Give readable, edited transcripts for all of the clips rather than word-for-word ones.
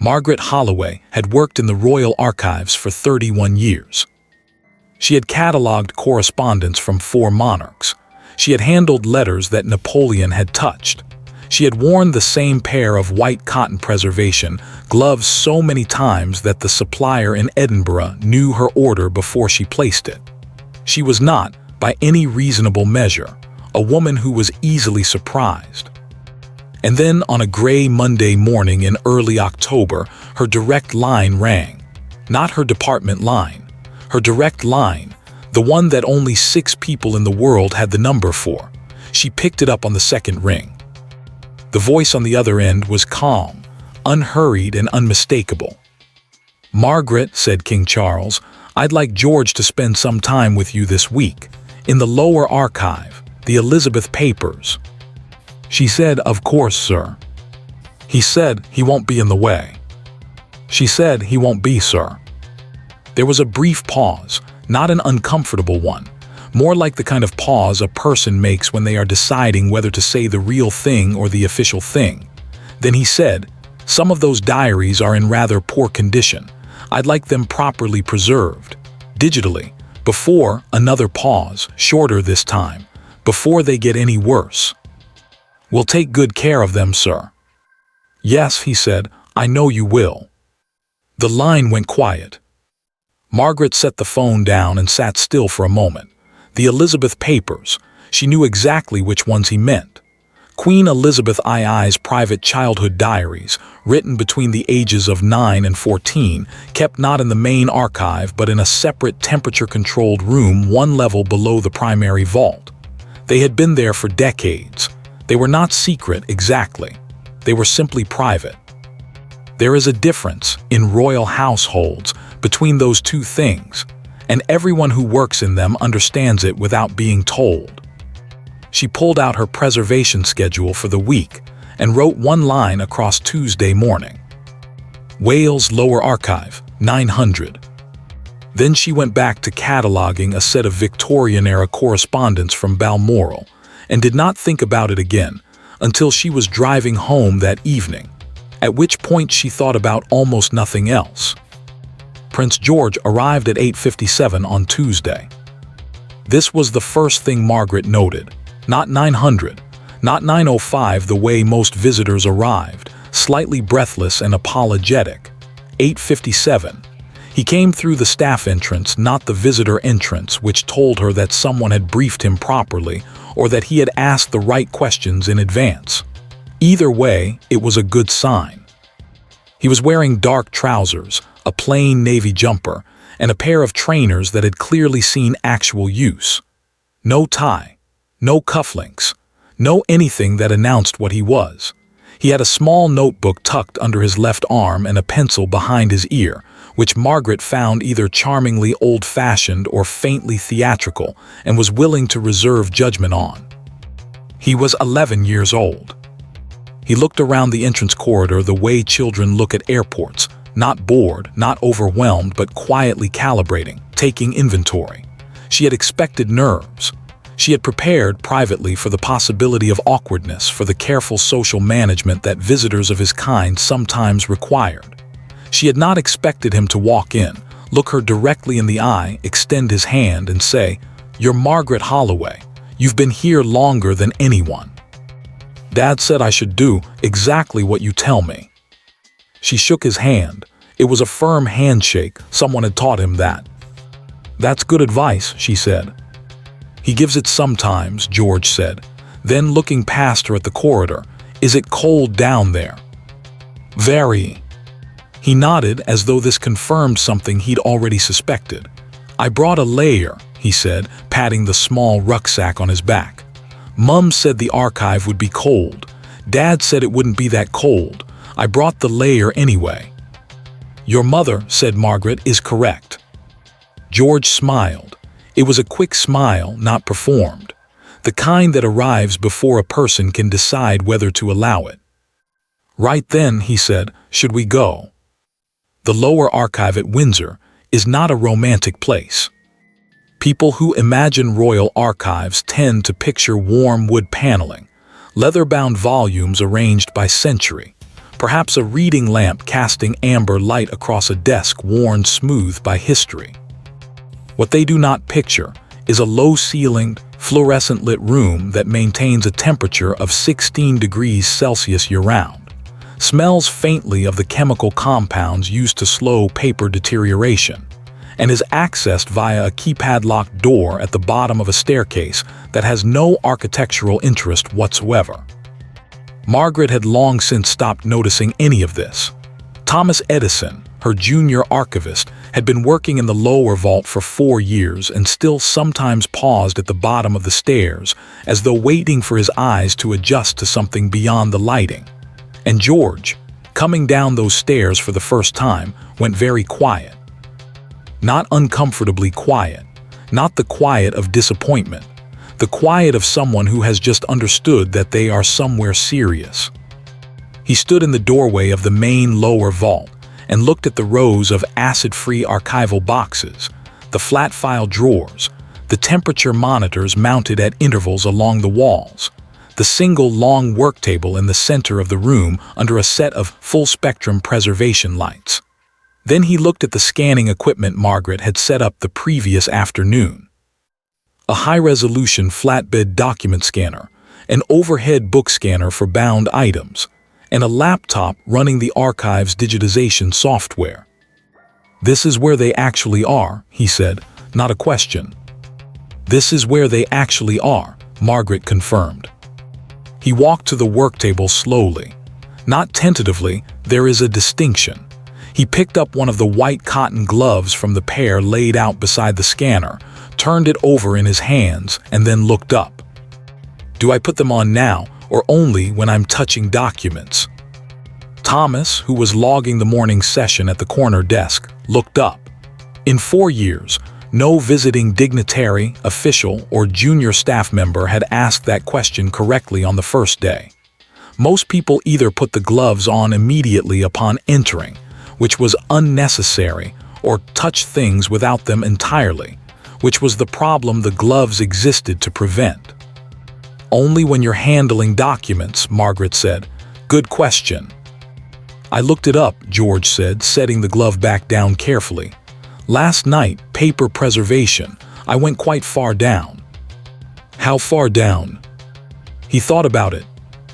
Margaret Holloway had worked in the Royal Archives for 31 years. She had catalogued correspondence from 4 monarchs. She had handled letters that Napoleon had touched. She had worn the same pair of white cotton preservation gloves so many times that the supplier in Edinburgh knew her order before she placed it. She was not, by any reasonable measure, a woman who was easily surprised. And then on a gray Monday morning in early October, her direct line rang. Not her department line. Her direct line, the one that only 6 people in the world had the number for. She picked it up on the second ring. The voice on the other end was calm, unhurried and unmistakable. "Margaret," said King Charles, "I'd like George to spend some time with you this week, in the lower archive, the Elizabeth papers." She said, "Of course, sir." He said, "He won't be in the way." She said, "He won't be, sir." There was a brief pause, not an uncomfortable one, more like the kind of pause a person makes when they are deciding whether to say the real thing or the official thing. Then he said, "Some of those diaries are in rather poor condition. I'd like them properly preserved, digitally, before," another pause, shorter this time, "before they get any worse." "We'll take good care of them, sir." "Yes," he said, "I know you will." The line went quiet. Margaret set the phone down and sat still for a moment. The Elizabeth papers, she knew exactly which ones he meant. Queen Elizabeth II's private childhood diaries, written between the ages of 9 and 14, kept not in the main archive but in a separate temperature-controlled room 1 level below the primary vault. They had been there for decades. They were not secret exactly. They were simply private. There is a difference, in royal households, between those 2 things, and everyone who works in them understands it without being told. She pulled out her preservation schedule for the week and wrote 1 line across Tuesday morning. Wales Lower Archive, 900. Then she went back to cataloging a set of Victorian-era correspondence from Balmoral, and did not think about it again until she was driving home that evening, at which point she thought about almost nothing else. Prince George arrived at 8:57 on Tuesday. This was the first thing Margaret noted. Not 900, not 9:05 the way most visitors arrived, slightly breathless and apologetic. 8:57. He came through the staff entrance, not the visitor entrance, which told her that someone had briefed him properly or that he had asked the right questions in advance. Either way, it was a good sign. He was wearing dark trousers, a plain navy jumper, and a pair of trainers that had clearly seen actual use. No tie, no cufflinks, no anything that announced what he was. He had a small notebook tucked under his left arm and a pencil behind his ear, which Margaret found either charmingly old-fashioned or faintly theatrical and was willing to reserve judgment on. He was 11 years old. He looked around the entrance corridor the way children look at airports, not bored, not overwhelmed, but quietly calibrating, taking inventory. She had expected nerves. She had prepared privately for the possibility of awkwardness, for the careful social management that visitors of his kind sometimes required. She had not expected him to walk in, look her directly in the eye, extend his hand and say, "You're Margaret Holloway. You've been here longer than anyone. Dad said I should do exactly what you tell me." She shook his hand. It was a firm handshake. Someone had taught him that. "That's good advice," she said. "He gives it sometimes," George said. Then, looking past her at the corridor, "Is it cold down there?" "Very." He nodded as though this confirmed something he'd already suspected. "I brought a layer," he said, patting the small rucksack on his back. "Mum said the archive would be cold. Dad said it wouldn't be that cold. I brought the layer anyway." "Your mother," said Margaret, "is correct." George smiled. It was a quick smile, not performed. The kind that arrives before a person can decide whether to allow it. "Right then," he said, "should we go?" The lower archive at Windsor is not a romantic place. People who imagine royal archives tend to picture warm wood paneling, leather-bound volumes arranged by century, Perhaps a reading lamp casting amber light across a desk worn smooth by history. What they do not picture is a low-ceilinged, fluorescent-lit room that maintains a temperature of 16 degrees Celsius year-round, smells faintly of the chemical compounds used to slow paper deterioration, and is accessed via a keypad-locked door at the bottom of a staircase that has no architectural interest whatsoever. Margaret had long since stopped noticing any of this. Thomas Edison, her junior archivist, had been working in the lower vault for 4 years and still sometimes paused at the bottom of the stairs, as though waiting for his eyes to adjust to something beyond the lighting. And George, coming down those stairs for the first time, went very quiet. Not uncomfortably quiet, not the quiet of disappointment, the quiet of someone who has just understood that they are somewhere serious. He stood in the doorway of the main lower vault and looked at the rows of acid-free archival boxes, the flat file drawers, the temperature monitors mounted at intervals along the walls, the single long work table in the center of the room under a set of full-spectrum preservation lights. Then he looked at the scanning equipment Margaret had set up the previous afternoon. A high-resolution flatbed document scanner, an overhead book scanner for bound items, and a laptop running the archive's digitization software. "This is where they actually are," he said, not a question. "This is where they actually are," Margaret confirmed. He walked to the work table slowly. Not tentatively, there is a distinction. He picked up one of the white cotton gloves from the pair laid out beside the scanner, turned it over in his hands, and then looked up. "Do I put them on now, or only when I'm touching documents?" Thomas, who was logging the morning session at the corner desk, looked up. In 4 years, no visiting dignitary, official, or junior staff member had asked that question correctly on the first day. Most people either put the gloves on immediately upon entering, which was unnecessary, or touch things without them entirely, which was the problem the gloves existed to prevent. "Only when you're handling documents," Margaret said. "Good question." "I looked it up," George said, setting the glove back down carefully. "Last night, paper preservation, I went quite far down." "How far down?" He thought about it.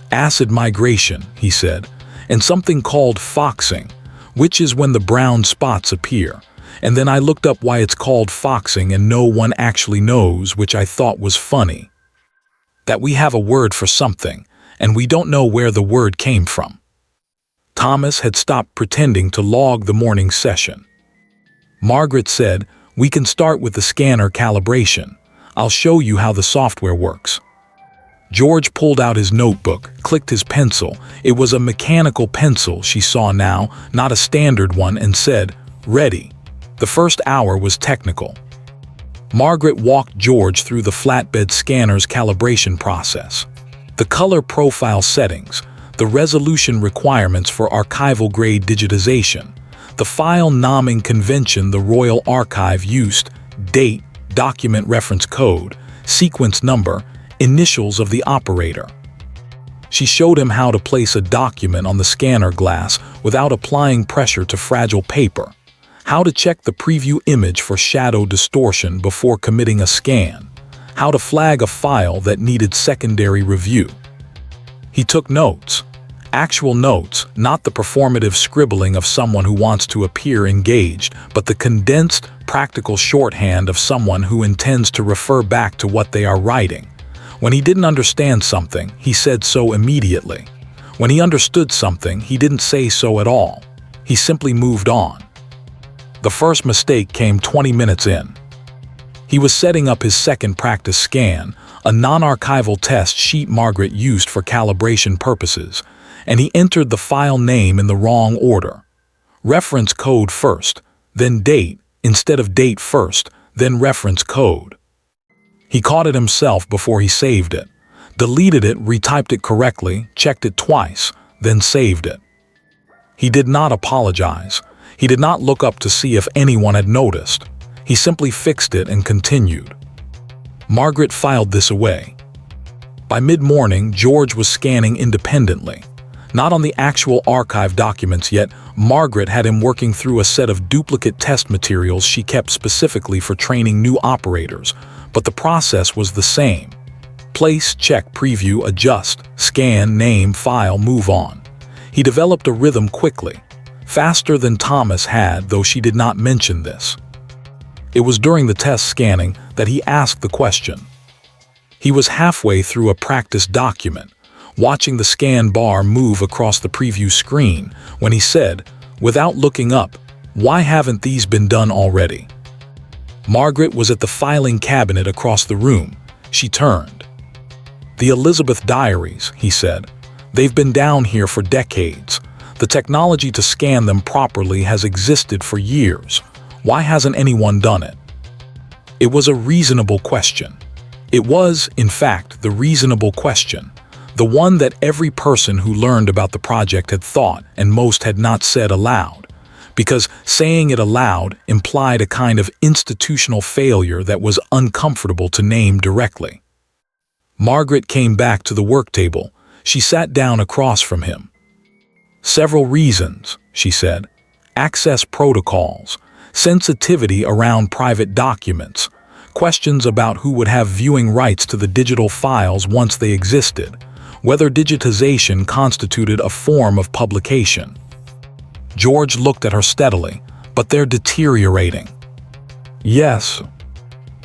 "Acid migration," he said, "and something called foxing, which is when the brown spots appear. And then I looked up why it's called foxing and no one actually knows, which I thought was funny. That we have a word for something, and we don't know where the word came from." Thomas had stopped pretending to log the morning session. Margaret said, "We can start with the scanner calibration. I'll show you how the software works." George pulled out his notebook, clicked his pencil. It was a mechanical pencil she saw now, not a standard one, and said, "Ready." The first hour was technical. Margaret walked George through the flatbed scanner's calibration process. The color profile settings, the resolution requirements for archival-grade digitization, the file naming convention the Royal Archive used, date, document reference code, sequence number, initials of the operator. She showed him how to place a document on the scanner glass without applying pressure to fragile paper, how to check the preview image for shadow distortion before committing a scan, how to flag a file that needed secondary review. He took notes. Actual notes, not the performative scribbling of someone who wants to appear engaged, but the condensed, practical shorthand of someone who intends to refer back to what they are writing. When he didn't understand something, he said so immediately. When he understood something, he didn't say so at all. He simply moved on. The first mistake came 20 minutes in. He was setting up his second practice scan, a non-archival test sheet Margaret used for calibration purposes, and he entered the file name in the wrong order. Reference code first, then date, instead of date first, then reference code. He caught it himself before he saved it, deleted it, retyped it correctly, checked it twice, then saved it. He did not apologize. He did not look up to see if anyone had noticed. He simply fixed it and continued. Margaret filed this away. By mid-morning, George was scanning independently. Not on the actual archive documents yet. Margaret had him working through a set of duplicate test materials she kept specifically for training new operators, but the process was the same. Place, check, preview, adjust, scan, name, file, move on. He developed a rhythm quickly, faster than Thomas had, though she did not mention this. It was during the test scanning that he asked the question. He was halfway through a practice document, watching the scan bar move across the preview screen, when he said, without looking up, "Why haven't these been done already?" Margaret was at the filing cabinet across the room. She turned. "The Elizabeth diaries," he said. "They've been down here for decades. The technology to scan them properly has existed for years. Why hasn't anyone done it?" It was a reasonable question. It was, in fact, the reasonable question. The one that every person who learned about the project had thought and most had not said aloud, because saying it aloud implied a kind of institutional failure that was uncomfortable to name directly. Margaret came back to the work table. She sat down across from him. "Several reasons," she said. "Access protocols, sensitivity around private documents, questions about who would have viewing rights to the digital files once they existed, whether digitization constituted a form of publication." George looked at her steadily. "But they're deteriorating." "Yes.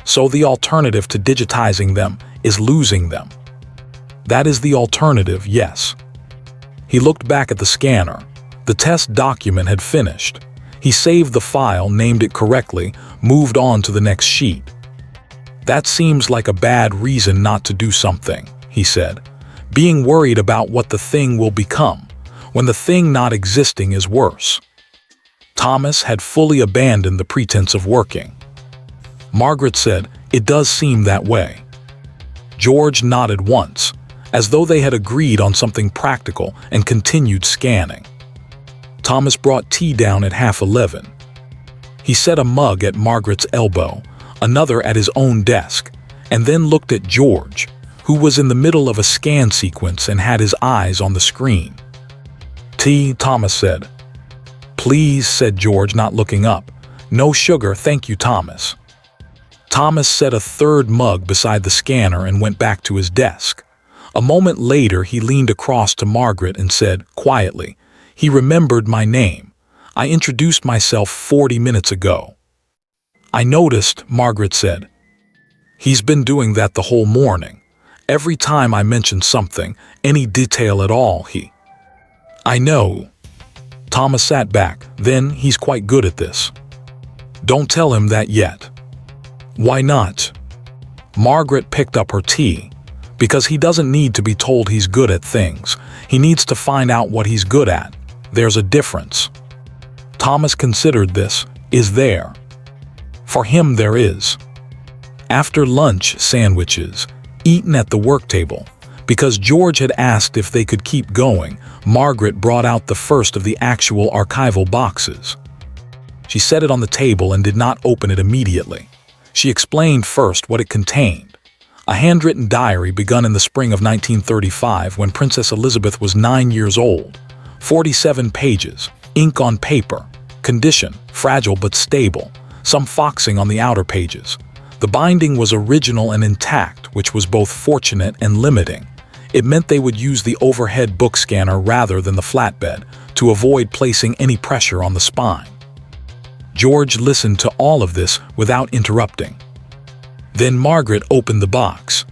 So the alternative to digitizing them is losing them." "That is the alternative, yes." He looked back at the scanner. The test document had finished. He saved the file, named it correctly, moved on to the next sheet. "That seems like a bad reason not to do something," he said. "Being worried about what the thing will become, when the thing not existing is worse." Thomas had fully abandoned the pretense of working. Margaret said, "It does seem that way." George nodded once, as though they had agreed on something practical, and continued scanning. Thomas brought tea down at 11:30. He set a mug at Margaret's elbow, another at his own desk, and then looked at George, who was in the middle of a scan sequence and had his eyes on the screen. "Tea," Thomas said. "Please," said George, not looking up. "No sugar, thank you, Thomas." Thomas set a third mug beside the scanner and went back to his desk. A moment later, he leaned across to Margaret and said, quietly, "He remembered my name. I introduced myself 40 minutes ago." "I noticed," Margaret said. "He's been doing that the whole morning. Every time I mention something, any detail at all, he—" "I know." Thomas sat back. "Then he's quite good at this." "Don't tell him that yet." "Why not?" Margaret picked up her tea. "Because he doesn't need to be told he's good at things. He needs to find out what he's good at. There's a difference." Thomas considered this. "Is there?" "For him there is." After lunch, sandwiches, eaten at the work table. Because George had asked if they could keep going, Margaret brought out the first of the actual archival boxes. She set it on the table and did not open it immediately. She explained first what it contained. A handwritten diary begun in the spring of 1935 when Princess Elizabeth was 9 years old. 47 pages, ink on paper, condition, fragile but stable, some foxing on the outer pages. The binding was original and intact, which was both fortunate and limiting. It meant they would use the overhead book scanner rather than the flatbed to avoid placing any pressure on the spine. George listened to all of this without interrupting. Then Margaret opened the box.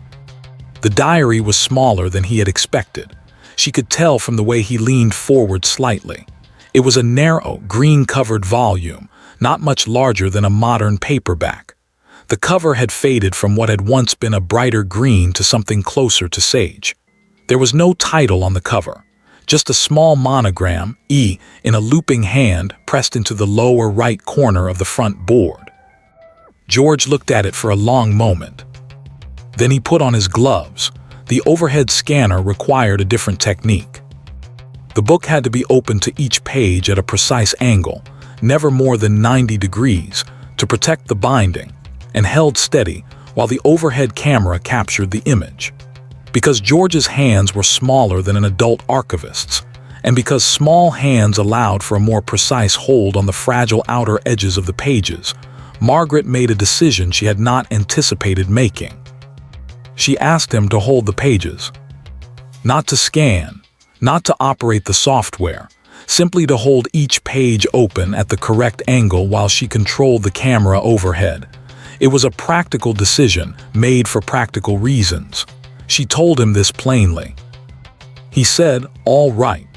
The diary was smaller than he had expected. She could tell from the way he leaned forward slightly. It was a narrow, green-covered volume, not much larger than a modern paperback. The cover had faded from what had once been a brighter green to something closer to sage. There was no title on the cover, just a small monogram, E, in a looping hand pressed into the lower right corner of the front board. George looked at it for a long moment. Then he put on his gloves. The overhead scanner required a different technique. The book had to be opened to each page at a precise angle, never more than 90 degrees, to protect the binding, and held steady while the overhead camera captured the image. Because George's hands were smaller than an adult archivist's, and because small hands allowed for a more precise hold on the fragile outer edges of the pages, Margaret made a decision she had not anticipated making. She asked him to hold the pages. Not to scan, not to operate the software, simply to hold each page open at the correct angle while she controlled the camera overhead. It was a practical decision, made for practical reasons. She told him this plainly. He said, "All right,"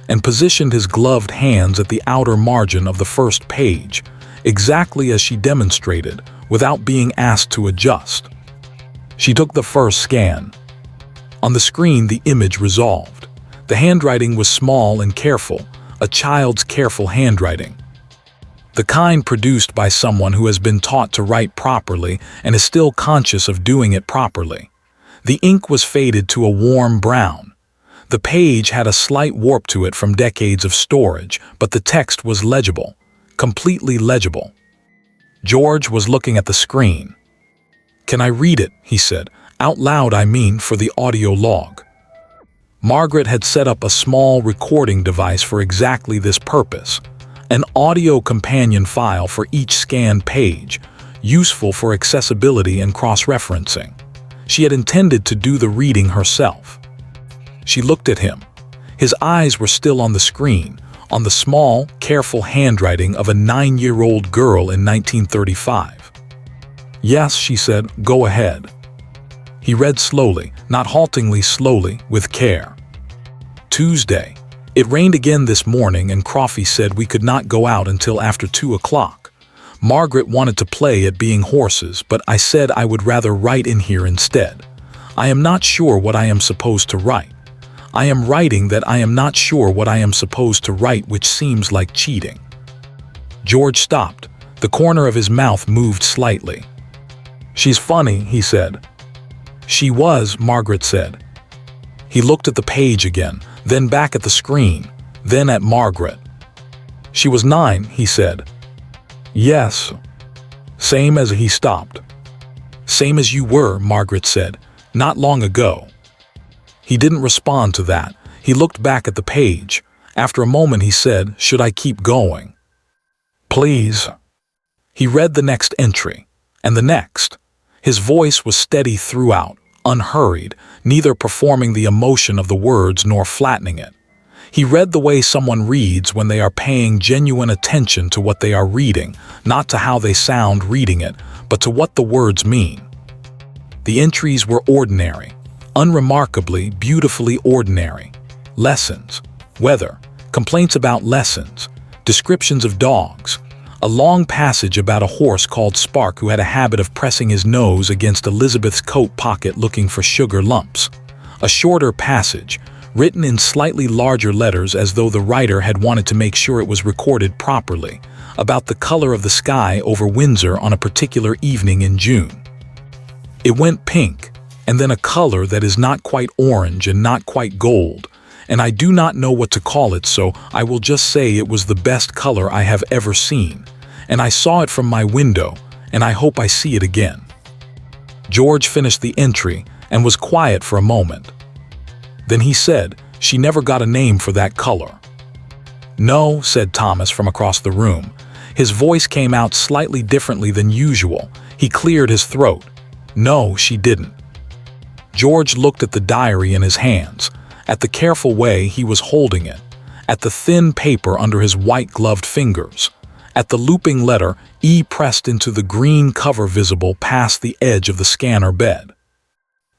and positioned his gloved hands at the outer margin of the first page, exactly as she demonstrated, without being asked to adjust. She took the first scan. On the screen, the image resolved. The handwriting was small and careful, a child's careful handwriting. The kind produced by someone who has been taught to write properly and is still conscious of doing it properly. The ink was faded to a warm brown. The page had a slight warp to it from decades of storage, but the text was legible, completely legible. George was looking at the screen. "Can I read it?" he said. "Out loud, I mean, for the audio log." Margaret had set up a small recording device for exactly this purpose, an audio companion file for each scanned page, useful for accessibility and cross-referencing. She had intended to do the reading herself. She looked at him. His eyes were still on the screen, on the small, careful handwriting of a 9-year-old girl in 1935. "Yes," she said, "go ahead." He read slowly, not haltingly, slowly, with care. Tuesday. It rained again this morning and Croffy said we could not go out until after 2 o'clock. Margaret wanted to play at being horses, but I said I would rather write in here instead. I am not sure what I am supposed to write. I am writing that I am not sure what I am supposed to write, which seems like cheating. George stopped. The corner of his mouth moved slightly. "She's funny," he said. "She was," Margaret said. He looked at the page again, then back at the screen, then at Margaret. "She was 9, he said. "Yes." Same as he stopped. "Same as you were," Margaret said, "not long ago." He didn't respond to that. He looked back at the page. After a moment he said, "Should I keep going?" "Please." He read the next entry, and the next. His voice was steady throughout, unhurried, neither performing the emotion of the words nor flattening it. He read the way someone reads when they are paying genuine attention to what they are reading, not to how they sound reading it, but to what the words mean. The entries were ordinary, unremarkably, beautifully ordinary. Lessons, weather, complaints about lessons, descriptions of dogs, a long passage about a horse called Spark who had a habit of pressing his nose against Elizabeth's coat pocket looking for sugar lumps. A shorter passage, written in slightly larger letters as though the writer had wanted to make sure it was recorded properly, about the color of the sky over Windsor on a particular evening in June. It went pink, and then a color that is not quite orange and not quite gold, and I do not know what to call it, so I will just say it was the best color I have ever seen, and I saw it from my window, and I hope I see it again. George finished the entry and was quiet for a moment. Then he said, "She never got a name for that color." "No," said Thomas from across the room. His voice came out slightly differently than usual. He cleared his throat. "No, she didn't." George looked at the diary in his hands, at the careful way he was holding it, at the thin paper under his white-gloved fingers, at the looping letter E pressed into the green cover visible past the edge of the scanner bed.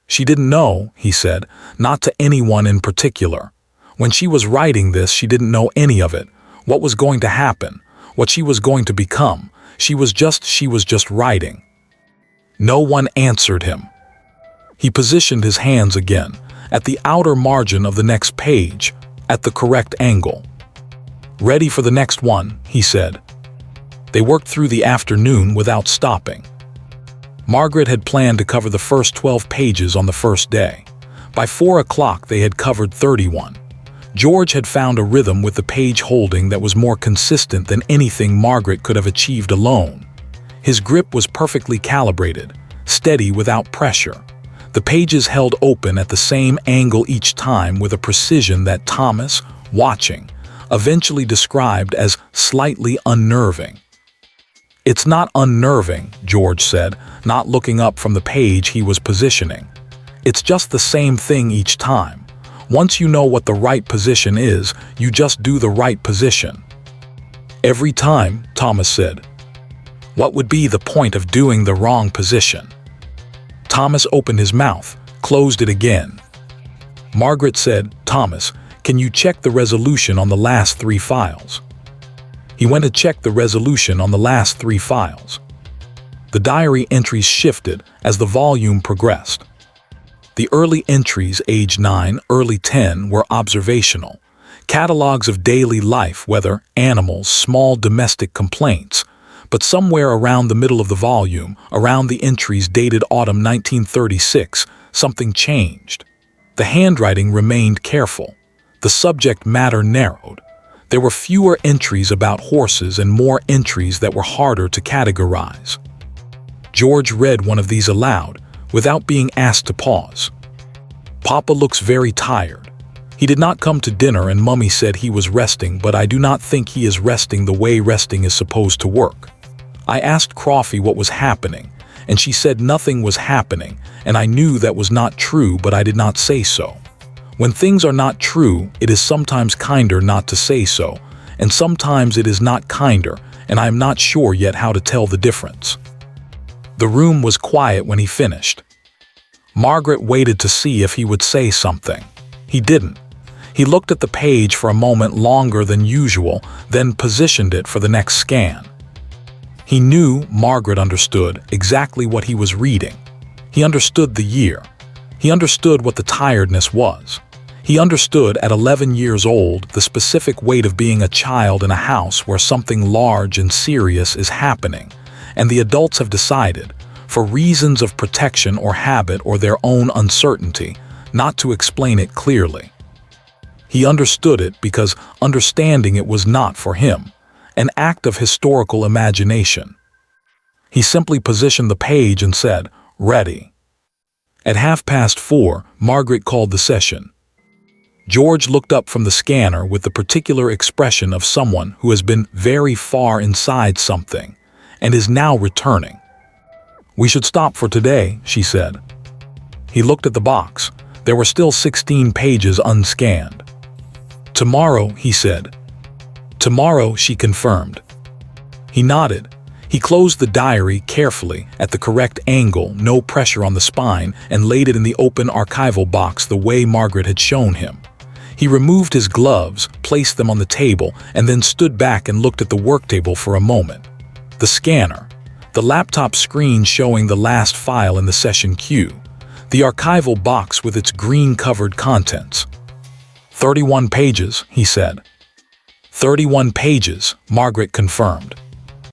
"She didn't know," he said, "not to anyone in particular. When she was writing this, she didn't know any of it, what was going to happen, what she was going to become. She was just writing." No one answered him. He positioned his hands again, at the outer margin of the next page, at the correct angle. "Ready for the next one," he said. They worked through the afternoon without stopping. Margaret had planned to cover the first 12 pages on the first day. By 4 o'clock they had covered 31. George had found a rhythm with the page holding that was more consistent than anything Margaret could have achieved alone. His grip was perfectly calibrated, steady without pressure. The pages held open at the same angle each time with a precision that Thomas, watching, eventually described as slightly unnerving. "It's not unnerving," George said, not looking up from the page he was positioning. "It's just the same thing each time. Once you know what the right position is, you just do the right position." "Every time," Thomas said. "What would be the point of doing the wrong position?" Thomas opened his mouth, closed it again. Margaret said, "Thomas, can you check the resolution on the last 3 files?" He went to check the resolution on the last 3 files. The diary entries shifted as the volume progressed. The early entries, age 9, early 10, were observational. Catalogs of daily life, weather, animals, small domestic complaints. But somewhere around the middle of the volume, around the entries dated autumn 1936, something changed. The handwriting remained careful. The subject matter narrowed. There were fewer entries about horses and more entries that were harder to categorize. George read one of these aloud, without being asked to pause. "Papa looks very tired. He did not come to dinner and Mummy said he was resting, but I do not think he is resting the way resting is supposed to work. I asked Crawfie what was happening, and she said nothing was happening, and I knew that was not true, but I did not say so. When things are not true, it is sometimes kinder not to say so, and sometimes it is not kinder, and I am not sure yet how to tell the difference." The room was quiet when he finished. Margaret waited to see if he would say something. He didn't. He looked at the page for a moment longer than usual, then positioned it for the next scan. He knew Margaret understood exactly what he was reading. He understood the year. He understood what the tiredness was. He understood at 11 years old the specific weight of being a child in a house where something large and serious is happening, and the adults have decided, for reasons of protection or habit or their own uncertainty, not to explain it clearly. He understood it because understanding it was not for him, an act of historical imagination. He simply positioned the page and said, "Ready." At 4:30, Margaret called the session. George looked up from the scanner with the particular expression of someone who has been very far inside something and is now returning. "We should stop for today," she said. He looked at the box. There were still 16 pages unscanned. "Tomorrow," he said. "Tomorrow," she confirmed. He nodded. He closed the diary carefully, at the correct angle, no pressure on the spine, and laid it in the open archival box the way Margaret had shown him. He removed his gloves, placed them on the table, and then stood back and looked at the work table for a moment. The scanner, the laptop screen showing the last file in the session queue, the archival box with its green-covered contents. 31 pages, he said. 31 pages, Margaret confirmed.